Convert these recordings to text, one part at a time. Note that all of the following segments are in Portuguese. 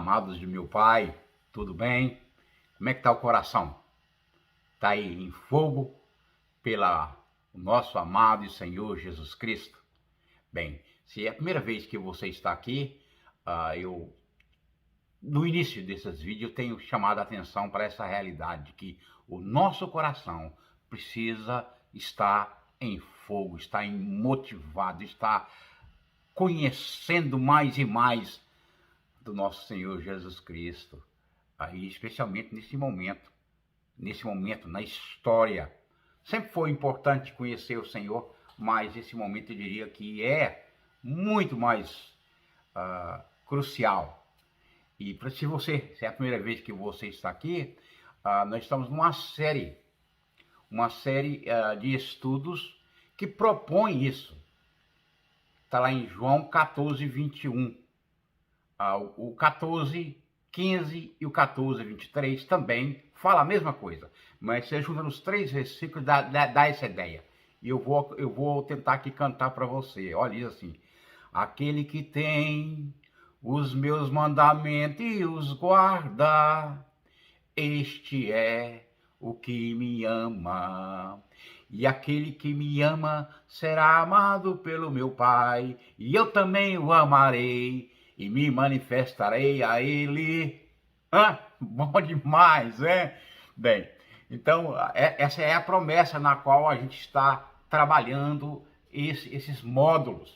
amados de meu Pai, tudo bem? Como é que está o coração? Está aí em fogo pela o nosso amado e Senhor Jesus Cristo? Bem, se é a primeira vez que você está aqui, no início desses vídeos eu tenho chamado a atenção para essa realidade, que o nosso coração precisa estar em fogo, estar motivado, estar conhecendo mais e mais do nosso Senhor Jesus Cristo, aí especialmente nesse momento na história. Sempre foi importante conhecer o Senhor, mas esse momento eu diria que é muito mais crucial. E se é a primeira vez que você está aqui, nós estamos numa série de estudos que propõe isso. Está lá em João 14, 21. O 14, 15 e o 14, 23 também fala a mesma coisa, mas você junta nos 3 versículos, dá essa ideia. E eu vou tentar aqui cantar para você. Olha isso assim: aquele que tem os meus mandamentos e os guarda, este é o que me ama. E aquele que me ama será amado pelo meu Pai, e eu também o amarei e me manifestarei a ele. Bom demais, né? Bem, então essa é a promessa na qual a gente está trabalhando esses módulos,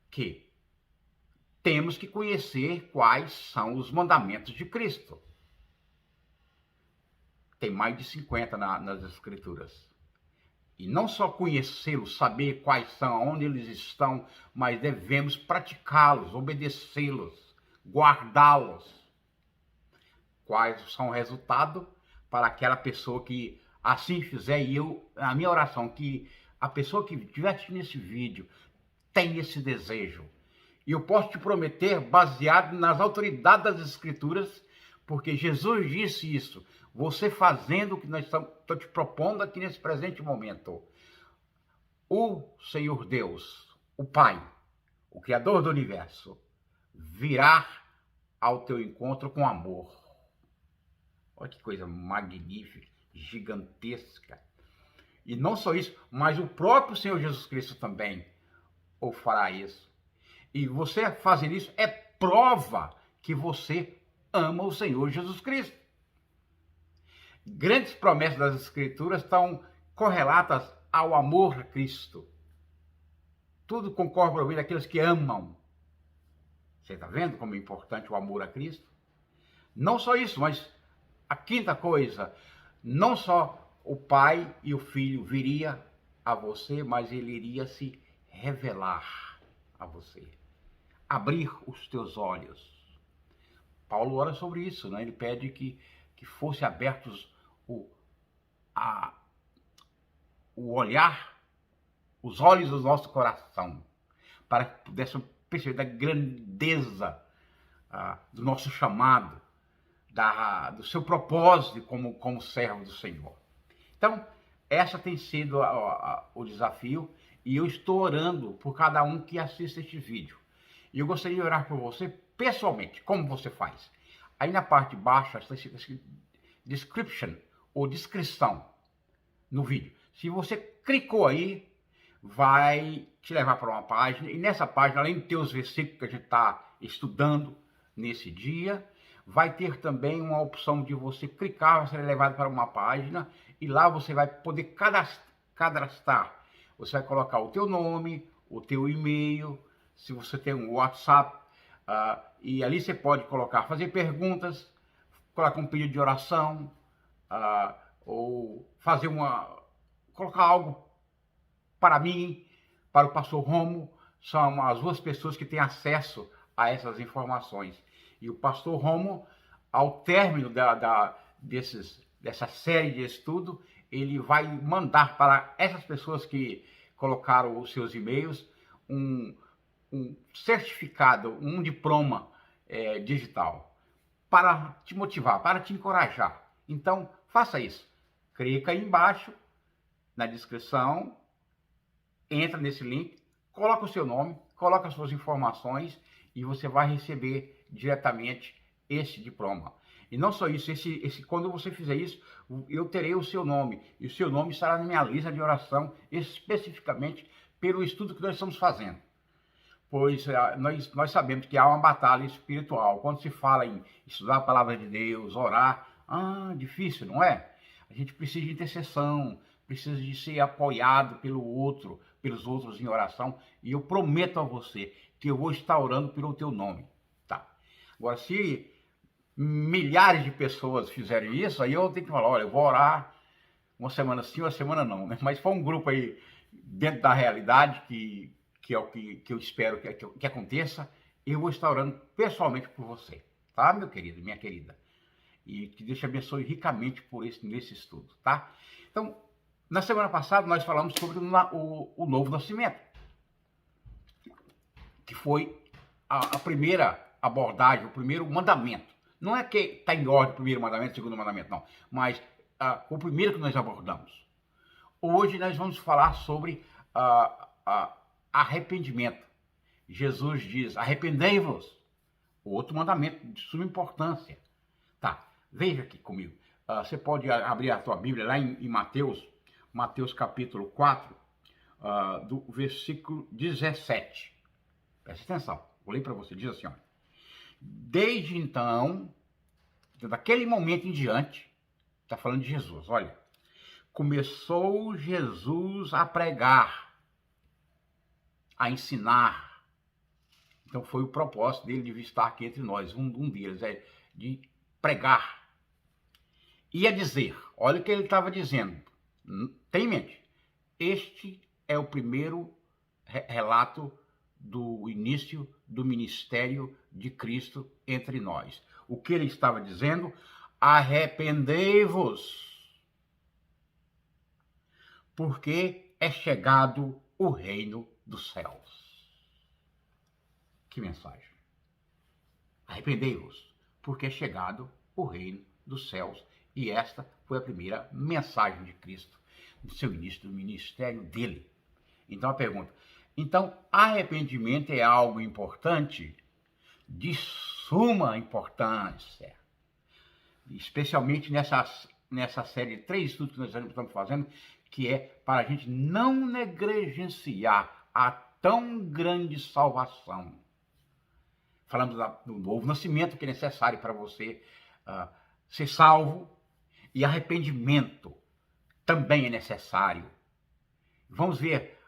que temos que conhecer quais são os mandamentos de Cristo. Tem mais de 50 nas Escrituras. E não só conhecê-los, saber quais são, onde eles estão, mas devemos praticá-los, obedecê-los, guardá-los. Quais são o resultado para aquela pessoa que assim fizer, e a minha oração, que a pessoa que estiver assistindo esse vídeo tem esse desejo. E eu posso te prometer, baseado nas autoridades das Escrituras, porque Jesus disse isso. Você fazendo o que nós estou te propondo aqui nesse presente momento, o Senhor Deus, o Pai, o Criador do Universo, virá ao teu encontro com amor. Olha que coisa magnífica, gigantesca. E não só isso, mas o próprio Senhor Jesus Cristo também o fará isso. E você fazer isso é prova que você ama o Senhor Jesus Cristo. Grandes promessas das Escrituras estão correlatas ao amor a Cristo. Tudo concorre para ouvir daqueles que amam. Você está vendo como é importante o amor a Cristo? Não só isso, mas a quinta coisa, não só o Pai e o Filho viria a você, mas ele iria se revelar a você. Abrir os teus olhos. Paulo ora sobre isso, né? Ele pede que fosse abertos o olhar, os olhos do nosso coração, para que pudéssemos perceber da grandeza do nosso chamado, do seu propósito como servo do Senhor. Então, essa tem sido o desafio, e eu estou orando por cada um que assiste este vídeo. E eu gostaria de orar por você pessoalmente. Como você faz? Aí na parte de baixo está escrito description, ou descrição, no vídeo. Se você clicou aí, vai te levar para uma página, e nessa página, além de ter os versículos que a gente está estudando nesse dia, vai ter também uma opção de você clicar, vai ser levado para uma página, e lá você vai poder cadastrar. Você vai colocar o teu nome, o teu e-mail, se você tem um WhatsApp, e ali você pode fazer perguntas, colocar um pedido de oração, ou colocar algo para mim, para o pastor Romo. São as duas pessoas que têm acesso a essas informações. E o pastor Romo, ao término dessa série de estudo, ele vai mandar para essas pessoas que colocaram os seus e-mails um certificado, um diploma digital, para te motivar, para te encorajar. Então, faça isso. Clica aí embaixo, na descrição, entra nesse link, coloca o seu nome, coloca as suas informações, e você vai receber diretamente esse diploma. E não só isso, quando você fizer isso, eu terei o seu nome, e o seu nome estará na minha lista de oração, especificamente pelo estudo que nós estamos fazendo. Pois nós sabemos que há uma batalha espiritual. Quando se fala em estudar a palavra de Deus, orar, difícil, não é? A gente precisa de intercessão, precisa de ser apoiado pelos outros em oração, e eu prometo a você que eu vou estar orando pelo teu nome, tá? Agora, se milhares de pessoas fizerem isso, aí eu tenho que falar, olha, eu vou orar uma semana sim, uma semana não, né? Mas foi um grupo aí dentro da realidade que é o que eu espero que aconteça, eu vou estar orando pessoalmente por você, tá, meu querido, minha querida? E que Deus te abençoe ricamente nesse estudo, tá? Então, na semana passada nós falamos sobre o novo nascimento, que foi a primeira abordagem, o primeiro mandamento. Não é que está em ordem o primeiro mandamento, o segundo mandamento, não. Mas o primeiro que nós abordamos. Hoje nós vamos falar sobre arrependimento. Jesus diz, arrependei-vos. Outro mandamento de suma importância. Tá, veja aqui comigo. Você pode abrir a tua Bíblia lá em Mateus capítulo 4, do versículo 17. Presta atenção, vou ler para você, diz assim, ó. Desde então, daquele momento em diante, está falando de Jesus, olha, começou Jesus a pregar, a ensinar. Então foi o propósito dele de estar aqui entre nós, um deles é de pregar. E a dizer, olha o que ele estava dizendo, tem em mente, este é o primeiro relato do início do ministério de Cristo entre nós. O que ele estava dizendo? Arrependei-vos, porque é chegado o reino dos céus. Que mensagem! Arrependei-vos, porque é chegado o reino dos céus. E esta foi a primeira mensagem de Cristo, no seu início do ministério dele. Então a pergunta, então arrependimento é algo importante? De suma importância, especialmente nessa série de 3 estudos que nós estamos fazendo, que é para a gente não negligenciar a tão grande salvação. Falamos do novo nascimento, que é necessário para você ser salvo, e arrependimento também é necessário. Vamos ver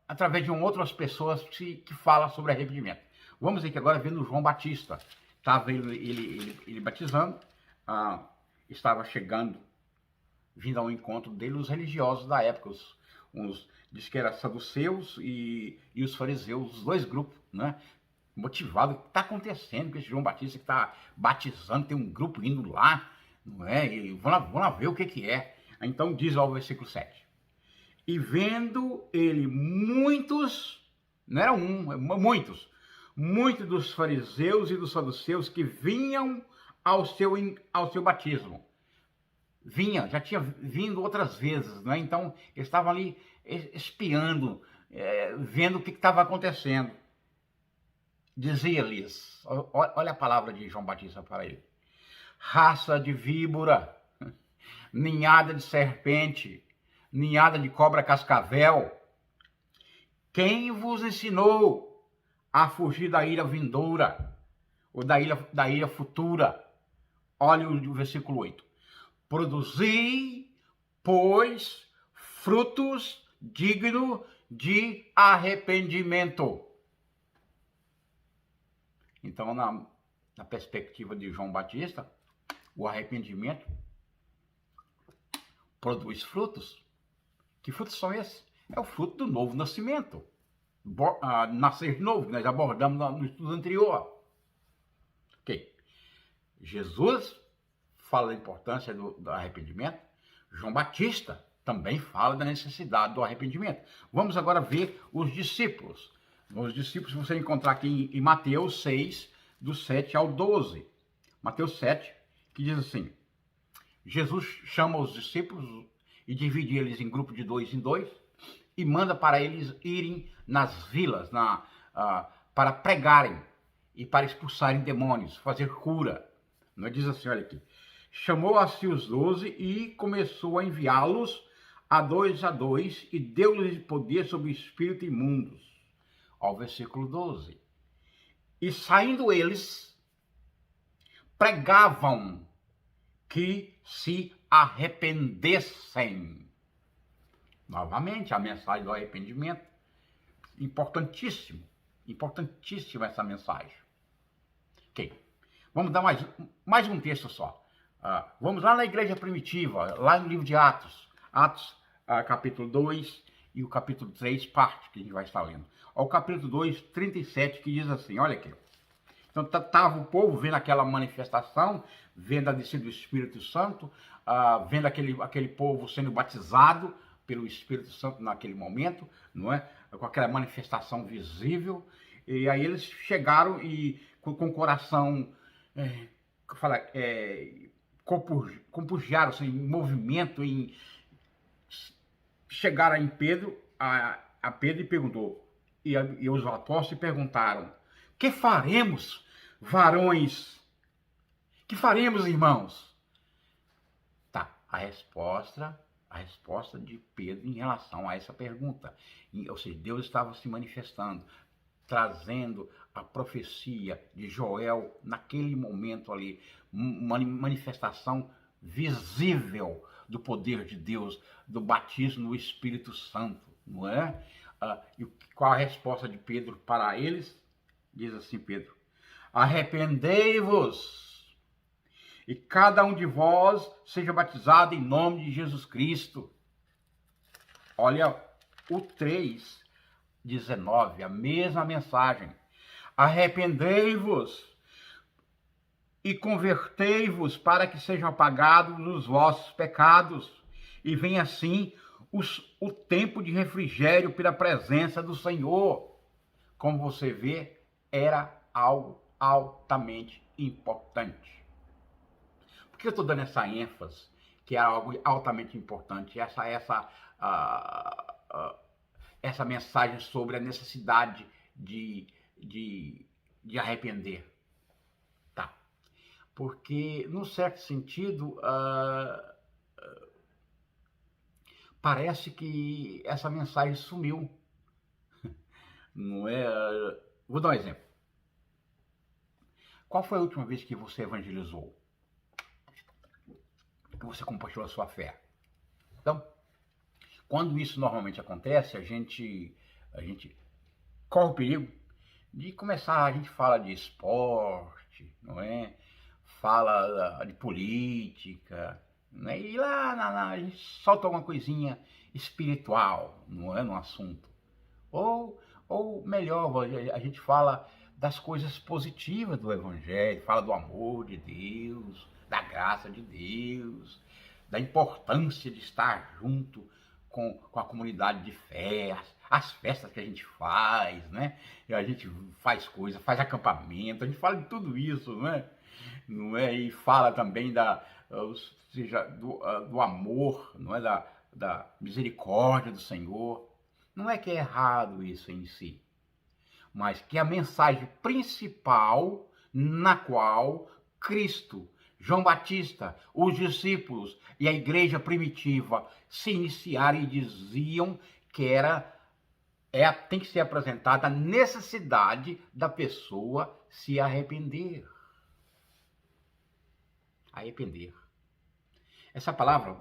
através de outras pessoas que falam sobre arrependimento. Vamos ver que agora vendo João Batista. Estava ele batizando, estava chegando, vindo ao encontro dele, os religiosos da época, uns diz que eram saduceus e os fariseus, os dois grupos, né? Motivado, o que está acontecendo com esse João Batista que está batizando, tem um grupo indo lá, não é? E vamos lá ver o que é. Então diz ao versículo 7. E vendo ele muitos, não era muitos dos fariseus e dos saduceus que vinham ao seu batismo. Já tinha vindo outras vezes, né? Então eles estavam ali espiando, vendo o que estava acontecendo. Dizia-lhes, olha a palavra de João Batista para ele: raça de víbora, ninhada de serpente, ninhada de cobra cascavel, quem vos ensinou a fugir da ira vindoura, ou da ira futura? Olha o versículo 8. Produzi, pois, frutos dignos de arrependimento. Então, na perspectiva de João Batista, o arrependimento produz frutos. Que frutos são esses? É o fruto do novo nascimento. Nascer de novo, que nós abordamos no estudo anterior. Ok. Jesus fala da importância do arrependimento. João Batista também fala da necessidade do arrependimento. Vamos agora ver os discípulos. Os discípulos você encontrar aqui em Mateus 6, do 7 ao 12. Mateus 7, que diz assim: Jesus chama os discípulos e divide eles em grupo de 2 em 2 e manda para eles irem nas vilas para pregarem e para expulsarem demônios, fazer cura. Não diz assim, olha aqui. Chamou a si os 12 e começou a enviá-los a dois e deu-lhes poder sobre o espírito imundos. Ao versículo 12. E saindo eles, pregavam que se arrependessem. Novamente, a mensagem do arrependimento. Importantíssimo essa mensagem. Ok, vamos dar mais um texto só. Vamos lá na igreja primitiva, lá no livro de Atos, capítulo 2 e o capítulo 3, parte que a gente vai estar lendo. Ao capítulo 2, 37, que diz assim, olha aqui. Então, estava o povo vendo aquela manifestação, vendo a descida do Espírito Santo, vendo aquele povo sendo batizado pelo Espírito Santo naquele momento, não é? Com aquela manifestação visível. E aí eles chegaram e com o coração, compujaram-se em movimento, chegaram em Pedro, a Pedro e perguntou, e os apóstolos perguntaram, que faremos, varões? Que faremos, irmãos? Tá, a resposta de Pedro em relação a essa pergunta. Ou seja, Deus estava se manifestando, trazendo a profecia de Joel naquele momento ali, uma manifestação visível do poder de Deus, do batismo no Espírito Santo, não é? E qual a resposta de Pedro para eles? Diz assim Pedro, arrependei-vos e cada um de vós seja batizado em nome de Jesus Cristo. Olha o 3:19, a mesma mensagem. Arrependei-vos e convertei-vos para que sejam apagados os vossos pecados e venha assim o tempo de refrigério pela presença do Senhor. Como você vê, era algo altamente importante. Por que eu estou dando essa ênfase, que é algo altamente importante, essa mensagem sobre a necessidade de arrepender? Tá. Porque, num certo sentido, parece que essa mensagem sumiu. Não é? Vou dar um exemplo. Qual foi a última vez que você evangelizou? Que você compartilhou a sua fé? Então, quando isso normalmente acontece, a gente corre o perigo de começar, a gente fala de esporte, não é? Fala de política, né? E lá a gente solta alguma coisinha espiritual, não é? No assunto. Ou melhor, a gente fala das coisas positivas do Evangelho, fala do amor de Deus, da graça de Deus, da importância de estar junto com a comunidade de fé, as festas que a gente faz, né? E a gente faz coisa, faz acampamento, a gente fala de tudo isso, né? Não é? E fala também do amor, não é? Da misericórdia do Senhor. Não é que é errado isso em si, mas que a mensagem principal na qual Cristo, João Batista, os discípulos e a igreja primitiva se iniciaram e diziam que tem que ser apresentada a necessidade da pessoa se arrepender. Arrepender. Essa palavra,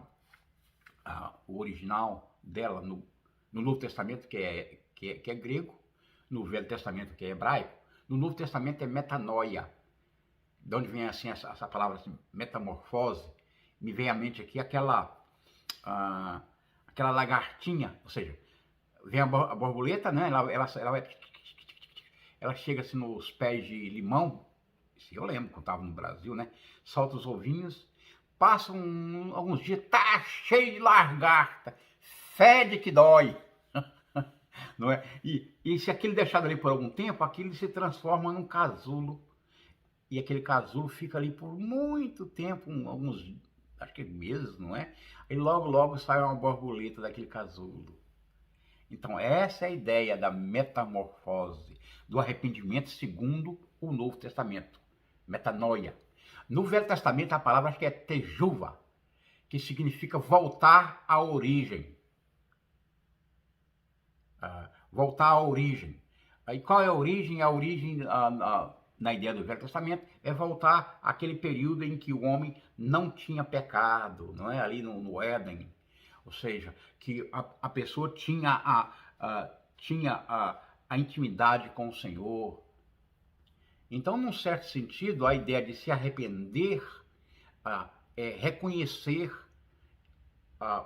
o original dela no Novo Testamento, que é grego, no Velho Testamento, que é hebraico, no Novo Testamento é metanoia. De onde vem assim essa palavra assim, metamorfose? Me vem à mente aqui aquela lagartinha, ou seja, vem a borboleta, né? Ela chega assim nos pés de limão, isso eu lembro quando estava no Brasil, né? Solta os ovinhos, passam alguns dias, tá cheio de lagarta, fede que dói. Não é? E se aquilo deixado ali por algum tempo, aquilo se transforma num casulo. E aquele casulo fica ali por muito tempo, alguns, acho que meses, não é? E logo sai uma borboleta daquele casulo. Então, essa é a ideia da metamorfose, do arrependimento segundo o Novo Testamento. Metanoia. No Velho Testamento, a palavra acho que é tejuva, que significa voltar à origem. Voltar à origem. E qual é a origem? A origem, na ideia do Velho Testamento, é voltar àquele período em que o homem não tinha pecado, não é? Ali no Éden. Ou seja, que a pessoa tinha a intimidade com o Senhor. Então, num certo sentido, a ideia de se arrepender é reconhecer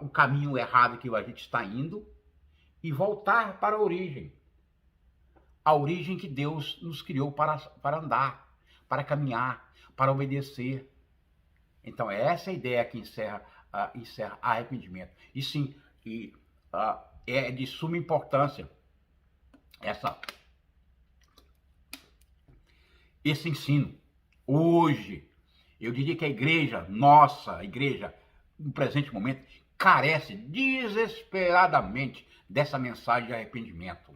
o caminho errado que a gente está indo e voltar para a origem que Deus nos criou para andar, para caminhar, para obedecer. Então, essa é a ideia que encerra arrependimento. E sim, é de suma importância esse ensino. Hoje, eu diria que a igreja, no presente momento, carece desesperadamente dessa mensagem de arrependimento.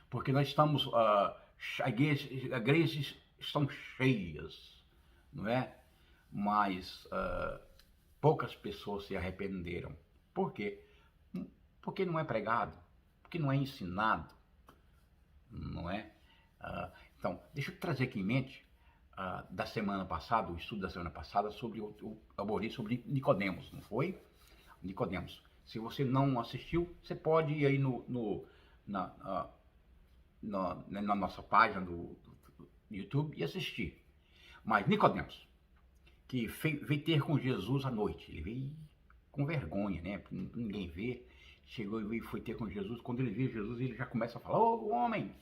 Porque nós estamos, as igrejas estão cheias, não é? Mas poucas pessoas se arrependeram. Por quê? Porque não é pregado, porque não é ensinado, não é? Então, deixa eu trazer aqui em mente da semana passada, o estudo da semana passada sobre abordei sobre Nicodemos, não foi? Nicodemos. Se você não assistiu, você pode ir aí na nossa página do YouTube e assistir. Mas Nicodemos, que veio ter com Jesus à noite, ele veio com vergonha, né? Ninguém vê. Chegou e foi ter com Jesus. Quando ele vê Jesus, ele já começa a falar: ô homem,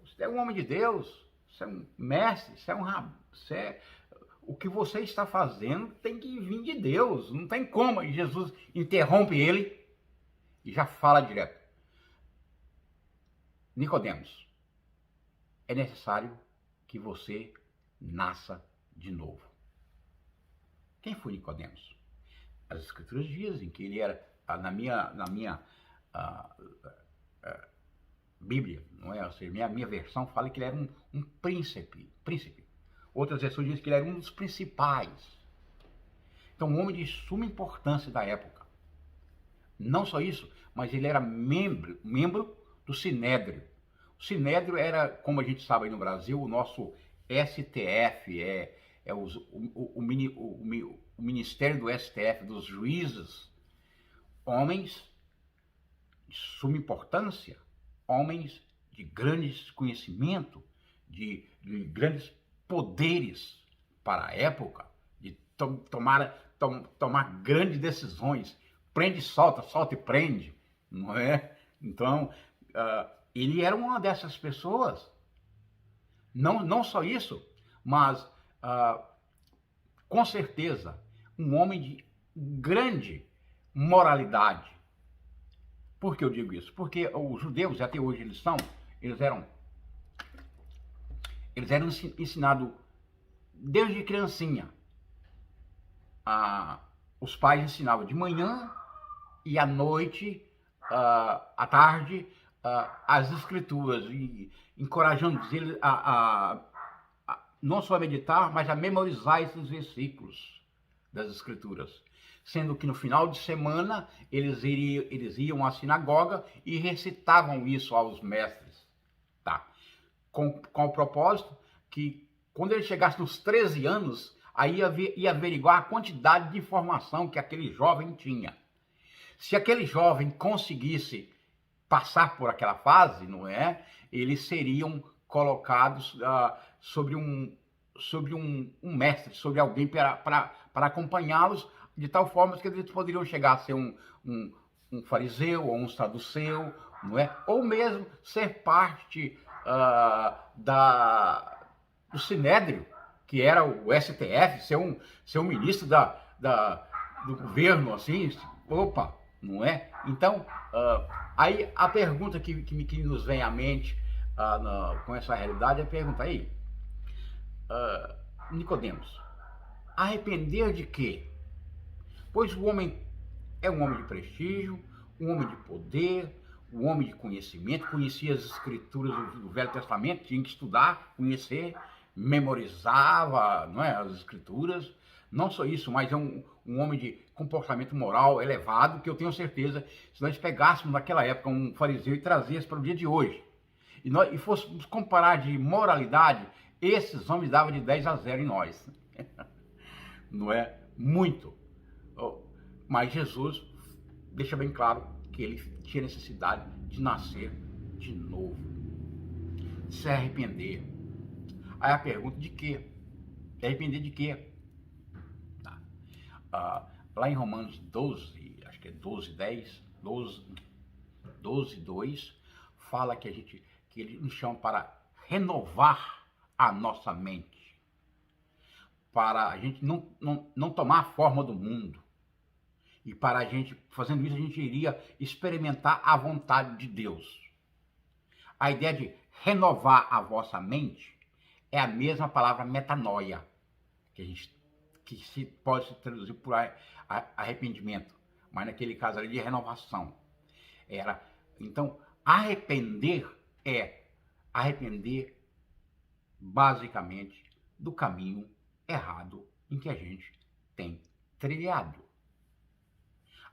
você é um homem de Deus, você é um mestre, o que você está fazendo tem que vir de Deus, não tem como. E Jesus interrompe ele e já fala direto: Nicodemos, é necessário que você nasça de novo. Quem foi Nicodemos? As escrituras dizem que ele era, na minha Bíblia, não é? Ou seja, minha versão fala que ele era um príncipe. Outras versões dizem que ele era um dos principais. Então, um homem de suma importância da época. Não só isso, mas ele era membro do Sinédrio. O Sinédrio era, como a gente sabe aí no Brasil, o nosso STF, o Ministério do STF, dos juízes, homens de suma importância, homens de grandes conhecimento, de grandes poderes para a época, de tomar grandes decisões, prende, solta e prende, não é? Então, ele era uma dessas pessoas. Não só isso, mas com certeza um homem de grande moralidade. Por que eu digo isso? Porque os judeus, até hoje eles eram ensinados desde criancinha. Os pais ensinavam de manhã e à noite, à tarde, as escrituras, e encorajando eles não só a meditar, mas a memorizar esses versículos das escrituras. Sendo que no final de semana eles iam à sinagoga e recitavam isso aos mestres, tá? Com o propósito que quando ele chegasse nos 13 anos, aí ia averiguar a quantidade de informação que aquele jovem tinha. Se aquele jovem conseguisse passar por aquela fase, não é? Eles seriam colocados sobre um mestre, sobre alguém para acompanhá-los, de tal forma que eles poderiam chegar a ser um fariseu ou um saduceu, não é? Ou mesmo ser parte do Sinédrio, que era o STF, ser um ministro do governo, assim, opa, não é? Então, aí a pergunta que nos vem à mente com essa realidade é a pergunta aí, Nicodemos, arrepender de quê? Pois o homem é um homem de prestígio, um homem de poder, um homem de conhecimento, conhecia as escrituras do Velho Testamento, tinha que estudar, conhecer, memorizava, não é, as escrituras. Não só isso, mas é um homem de comportamento moral elevado, que eu tenho certeza, se nós pegássemos naquela época um fariseu e trazíamos para o dia de hoje, e fôssemos comparar de moralidade, esses homens davam de 10-0 em nós. Não é? Muito. Mas Jesus deixa bem claro que ele tinha necessidade de nascer de novo, de se arrepender. Aí a pergunta de quê? Se arrepender de quê? Lá em Romanos 12, acho que é 12:10, 12:2, fala que ele nos chama para renovar a nossa mente, para a gente não tomar a forma do mundo. E para a gente, fazendo isso, a gente iria experimentar a vontade de Deus. A ideia de renovar a vossa mente é a mesma palavra metanoia, que pode se traduzir por arrependimento, mas naquele caso ali de renovação. Então, arrepender basicamente do caminho errado em que a gente tem trilhado.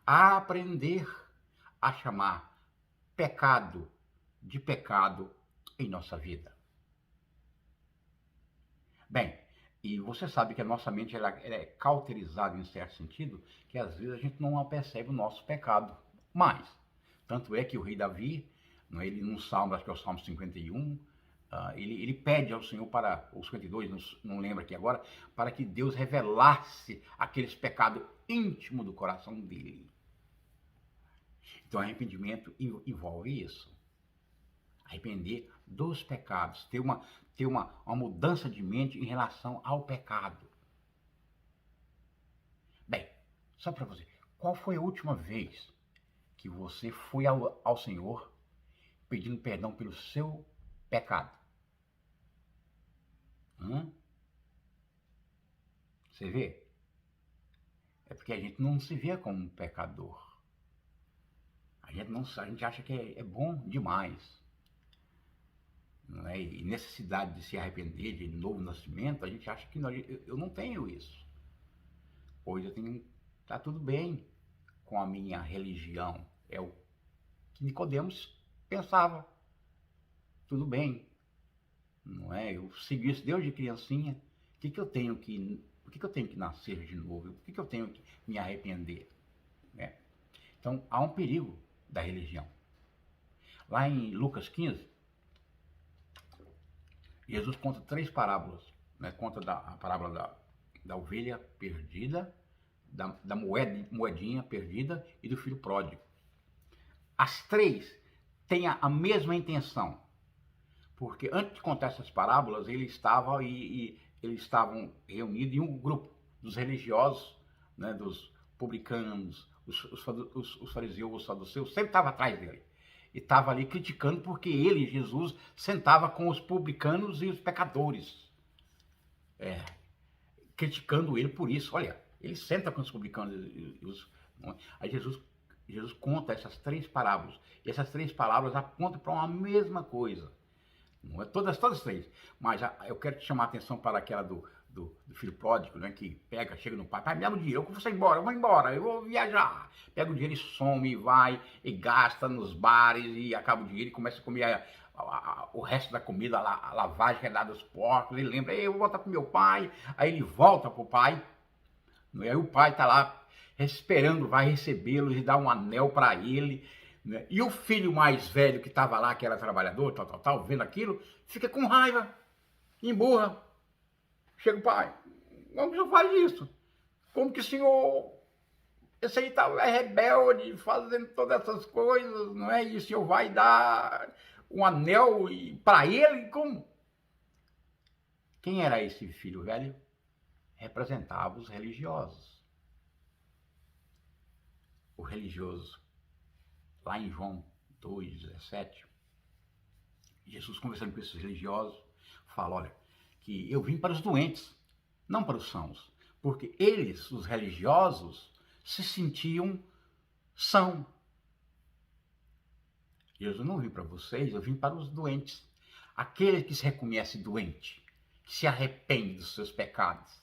Aprender a chamar pecado de pecado em nossa vida. Bem, e você sabe que a nossa mente ela é cauterizada em certo sentido, que às vezes a gente não percebe o nosso pecado. Mas, tanto é que o rei Davi, ele num salmo, acho que é o Salmo 51, ele pede ao Senhor para, ou 52, não lembro aqui agora, para que Deus revelasse aqueles pecados íntimos do coração dele. Então, arrependimento envolve isso. Arrepender dos pecados, ter uma mudança de mente em relação ao pecado. Bem, só para você, qual foi a última vez que você foi ao Senhor pedindo perdão pelo seu pecado? Você vê? É porque a gente não se vê como um pecador. A gente acha que é bom demais. Não é? E necessidade de se arrepender de novo nascimento, a gente acha que eu não tenho isso. Pois tá tudo bem com a minha religião. É o que Nicodemos pensava. Tudo bem. Não é? Eu segui esse Deus de criancinha. Por que eu tenho que nascer de novo? Por que eu tenho que me arrepender? Né? Então, há um perigo da religião. Lá em Lucas 15, Jesus conta 3 parábolas. Né? Conta a parábola da ovelha perdida, da moedinha perdida e do filho pródigo. As 3 têm a mesma intenção. Porque antes de contar essas parábolas, eles estavam reunidos em um grupo dos religiosos, né, dos publicanos, os fariseus, os saduceus, sempre estavam atrás dele. E estava ali criticando porque ele, Jesus, sentava com os publicanos e os pecadores. Criticando ele por isso. Olha, ele senta com os publicanos Aí Jesus conta essas 3 parábolas. E essas 3 palavras apontam para uma mesma coisa. Não é todas 3. Mas eu quero te chamar a atenção para aquela do filho pródigo, né, que chega no pai, pai, me dá o dinheiro, eu vou embora, eu vou viajar. Pega o dinheiro e some, vai e gasta nos bares e acaba o dinheiro e começa a comer o resto da comida, a lavagem que é dada aos porcos. Ele lembra, eu vou voltar pro meu pai. Aí ele volta pro pai, e aí o pai está lá esperando, vai recebê-lo e dá um anel para ele. Né? E o filho mais velho que estava lá, que era trabalhador, vendo aquilo, fica com raiva, emburra. Chega o pai, como que o senhor faz isso? Como que o senhor, esse aí é rebelde, fazendo todas essas coisas, não é? E o senhor vai dar um anel para ele? Como? Quem era esse filho velho? Representava os religiosos. O religioso, lá em João 2,17, Jesus conversando com esses religiosos, fala, olha, que eu vim para os doentes, não para os sãos, porque eles, os religiosos, se sentiam são, Jesus não veio para vocês, eu vim para os doentes. Aquele que se reconhece doente, que se arrepende dos seus pecados.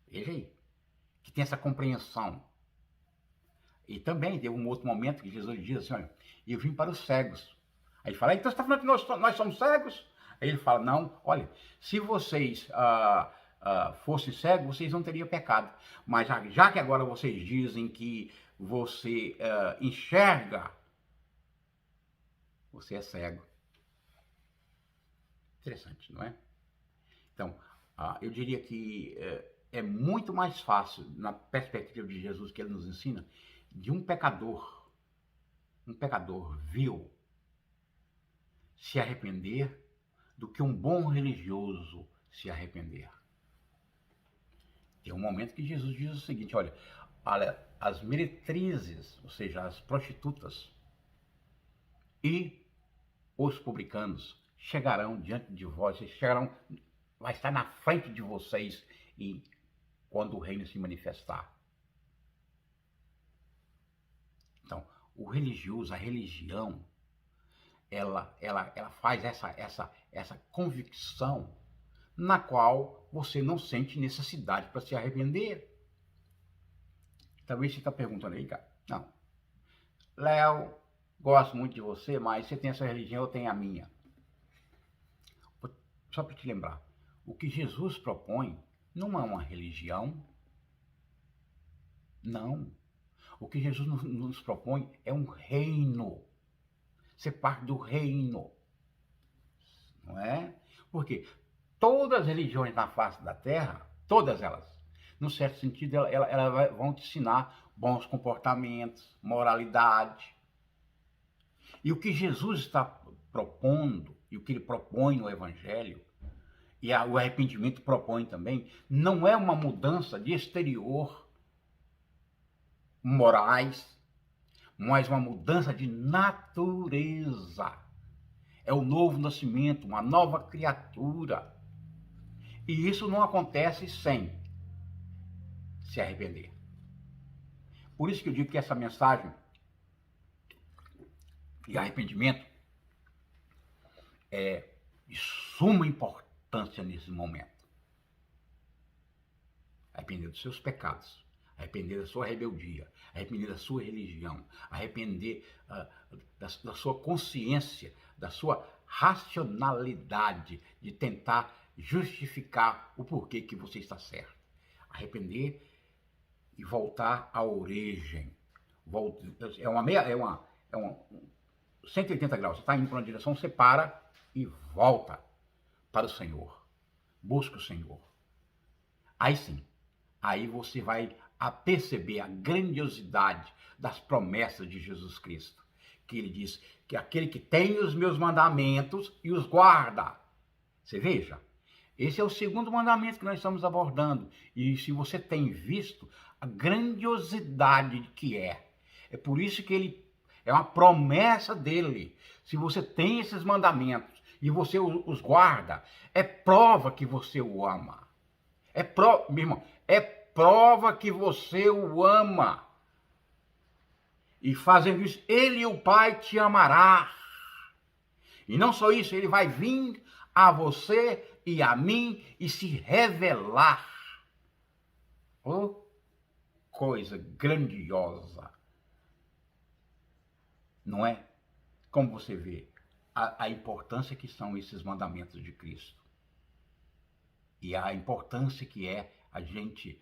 Veja aí, que tem essa compreensão. E também tem um outro momento que Jesus diz assim, olha, eu vim para os cegos. Aí ele fala, então você está falando que nós somos cegos? Aí ele fala, não, olha, se vocês fossem cegos, vocês não teriam pecado. Mas já que agora vocês dizem que você enxerga, você é cego. Interessante, não é? Então, eu diria que é muito mais fácil, na perspectiva de Jesus que ele nos ensina, de um pecador vil, se arrepender, do que um bom religioso se arrepender. Tem um momento que Jesus diz o seguinte, olha, as meretrizes, ou seja, as prostitutas e os publicanos chegarão diante de vós, vai estar na frente de vocês e quando o reino se manifestar. Então, o religioso, a religião, ela faz essa convicção na qual você não sente necessidade para se arrepender. Talvez você está perguntando aí, cara. Não. Léo, gosto muito de você, mas você tem a sua religião, eu tenho a minha. Só para te lembrar, o que Jesus propõe não é uma religião. Não. O que Jesus nos propõe é um reino. Ser parte do reino. Não é? Porque todas as religiões na face da terra, todas elas, num certo sentido, elas vão te ensinar bons comportamentos, moralidade. E o que Jesus está propondo, e o que ele propõe no Evangelho, e o arrependimento propõe também, não é uma mudança de exterior, morais, mas uma mudança de natureza. É o novo nascimento, uma nova criatura. E isso não acontece sem se arrepender. Por isso que eu digo que essa mensagem de arrependimento é de suma importância nesse momento. Arrepender dos seus pecados, arrepender da sua rebeldia, arrepender da sua religião, arrepender da sua consciência, da sua racionalidade de tentar justificar o porquê que você está certo. Arrepender e voltar à origem. É uma 180 graus. Você está indo para uma direção, você para e volta para o Senhor. Busca o Senhor. Aí sim, aí você vai perceber a grandiosidade das promessas de Jesus Cristo. Que ele diz que aquele que tem os meus mandamentos e os guarda. Você veja, esse é o segundo mandamento que nós estamos abordando. E se você tem visto a grandiosidade que é por isso que ele é uma promessa dele. Se você tem esses mandamentos e você os guarda, é prova que você o ama. Meu irmão, é prova que você o ama. E fazendo isso, ele e o Pai te amará. E não só isso, ele vai vir a você e a mim e se revelar. Oh, coisa grandiosa. Não é? Como você vê a importância que são esses mandamentos de Cristo. E a importância que é a gente,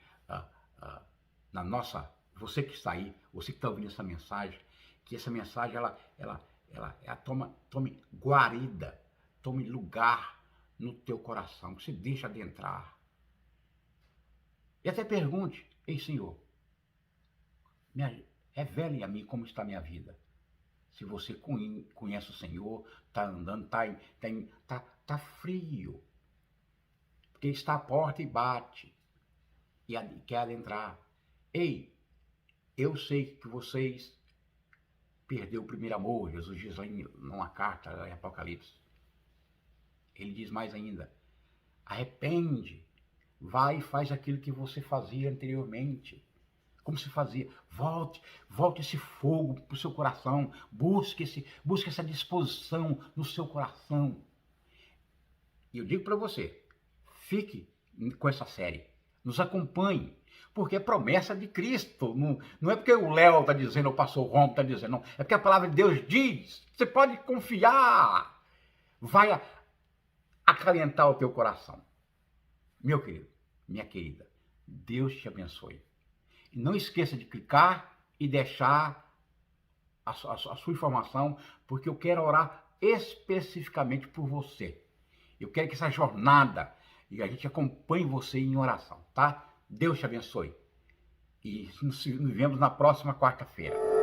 na nossa... Você que está aí, você que está ouvindo essa mensagem, que essa mensagem, ela tome guarida, tome lugar no teu coração, que você deixa adentrar. E até pergunte, ei Senhor, revele a mim como está a minha vida. Se você conhece o Senhor, está andando, está frio, porque está à porta e bate, e quer adentrar. Ei, eu sei que vocês perderam o primeiro amor, Jesus diz lá numa carta, em Apocalipse. Ele diz mais ainda, arrepende, vai e faz aquilo que você fazia anteriormente. como se fazia. Volte esse fogo para o seu coração, busque essa disposição no seu coração. E eu digo para você, fique com essa série, nos acompanhe, porque é promessa de Cristo, não é porque o Léo está dizendo, ou o pastor Rom está dizendo, não, é porque a palavra de Deus diz, você pode confiar, vai acalentar o teu coração. Meu querido, minha querida, Deus te abençoe. E não esqueça de clicar e deixar a sua informação, porque eu quero orar especificamente por você. Eu quero que essa jornada, e a gente acompanhe você em oração, tá? Deus te abençoe. E nos vemos na próxima quarta-feira.